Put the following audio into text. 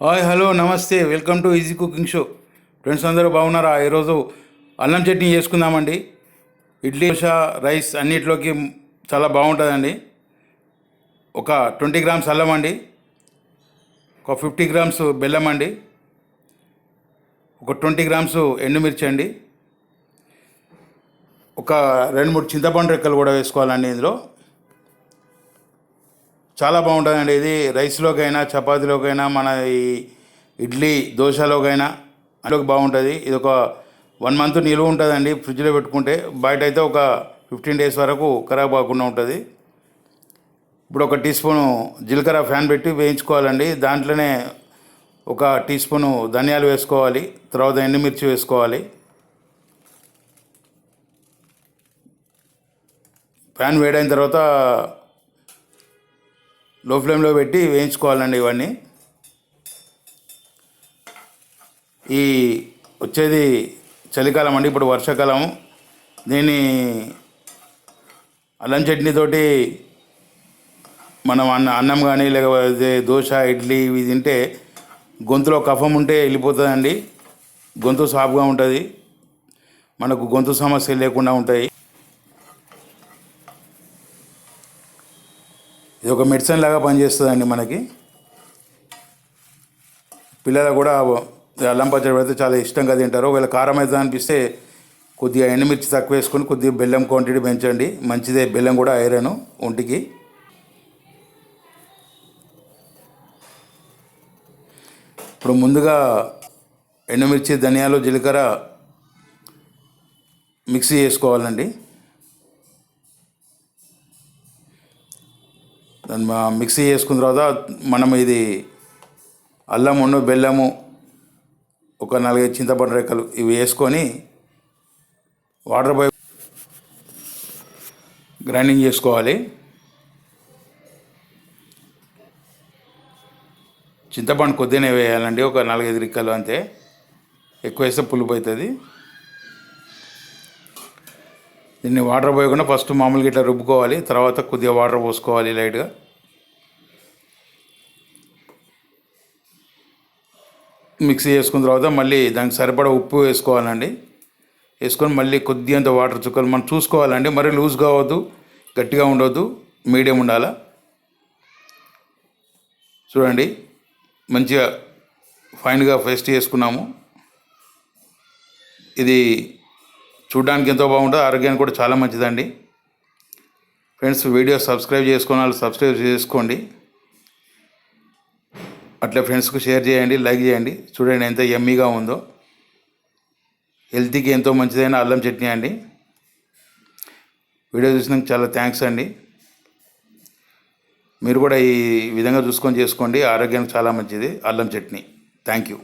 Hi hello నమస్తే welcome to easy cooking show. Friends అందరూ బాగున్నారా? ఈరోజు అల్లం చట్నీ చేసుకుందామండి. ఇడ్లీ, దోశ, రైస్ అన్నిటిలోకి చాలా బాగుంటుందండి. ఒక 20 గ్రామ్స్ అల్లం అండి, ఒక 50 గ్రామ్స్ బెల్లం అండి, ఒక 20 గ్రామ్స్ ఎండుమిర్చి అండి, ఒక 2-3 చింతపండు రెక్కలు కూడా వేసుకోవాలండి. ఇందులో చాలా బాగుంటుందండి. ఇది రైస్లోకైనా చపాతీలోకైనా మన ఈ ఇడ్లీ దోశలోకైనా అందులోకి బాగుంటుంది. ఇది ఒక 1 మంత్ నిలువ ఉంటుందండి ఫ్రిడ్జ్లో పెట్టుకుంటే. బయట అయితే ఒక 15 డేస్ వరకు ఖరాబ్ కాకుండా ఉంటుంది. ఇప్పుడు ఒక టీ స్పూను జీలకర్ర ఫ్యాన్ పెట్టి వేయించుకోవాలండి. దాంట్లోనే ఒక టీ స్పూను ధనియాలు వేసుకోవాలి, తర్వాత ఎండుమిర్చి వేసుకోవాలి. ఫ్యాన్ వేడైన తర్వాత లో ఫ్లేమ్లో పెట్టి వేయించుకోవాలండి. ఇవన్నీ ఈ వచ్చేది చలికాలం అండి, ఇప్పుడు వర్షాకాలం. దీన్ని అల్లం చట్నీతోటి మనం అన్నం కానీ లేకపోతే దోశ, ఇడ్లీ ఇవి తింటే గొంతులో కఫం ఉంటే వెళ్ళిపోతుందండి. గొంతు సాఫ్గా ఉంటుంది, మనకు గొంతు సమస్యలు లేకుండా ఉంటాయి. ఇది ఒక మెడిసిన్ లాగా పనిచేస్తుందండి మనకి. పిల్లలు కూడా అల్లం పచ్చడి పెడితే చాలా ఇష్టంగా తింటారు. ఒకవేళ కారం అయితే అనిపిస్తే కొద్దిగా ఎండుమిర్చి తక్కువ వేసుకొని కొద్దిగా బెల్లం క్వాంటిటీ పెంచండి, మంచిదే. బెల్లం కూడా ఐరన్ ఒంటికి. ఇప్పుడు ముందుగా ఎండుమిర్చి, ధనియాలు, జీలకర్ర మిక్సీ చేసుకోవాలండి. దాన్ని మిక్సీ చేసుకున్న తర్వాత మనం ఇది అల్లమును, బెల్లము, ఒక 4-5 చింతపండు రెక్కలు ఇవి వేసుకొని వాటర్ పోయి గ్రైండింగ్ చేసుకోవాలి. చింతపండు కొద్దిగానే వేయాలండి, ఒక 4-5 రెక్కలు అంతే. ఎక్కువ వేస్తే పులుపు అవుతుంది. దీన్ని వాటర్ పోయకుండా ఫస్ట్ మామూలుగా ఇట్లా రుబ్బుకోవాలి, తర్వాత కొద్దిగా వాటర్ పోసుకోవాలి లైట్గా. మిక్సీ చేసుకున్న తర్వాత మళ్ళీ దానికి సరిపడా ఉప్పు వేసుకోవాలండి. వేసుకొని మళ్ళీ కొద్దిగంత వాటర్ చుక్కలు మనం చూసుకోవాలండి. మరీ లూజ్ కావద్దు, గట్టిగా ఉండవద్దు, మీడియం ఉండాలి. చూడండి, మంచిగా ఫైన్గా పేస్ట్ చేసుకున్నాము. ఇది చూడడానికి ఎంతో బాగుంటుంది, ఆరోగ్యానికి కూడా చాలా మంచిదండి. ఫ్రెండ్స్, వీడియో సబ్స్క్రైబ్ చేసుకున్న వాళ్ళు సబ్స్క్రైబ్ చేసుకోండి. అట్లా ఫ్రెండ్స్కు షేర్ చేయండి, లైక్ చేయండి. చూడండి ఎంత యమ్మీగా ఉందో. హెల్తీకి ఎంతో మంచిదైన అల్లం చట్నీ అండి. వీడియో చూసినందుకు చాలా థ్యాంక్స్ అండి. మీరు కూడా ఈ విధంగా చూసుకొని చేసుకోండి, ఆరోగ్యానికి చాలా మంచిది అల్లం చట్నీ. Thank you.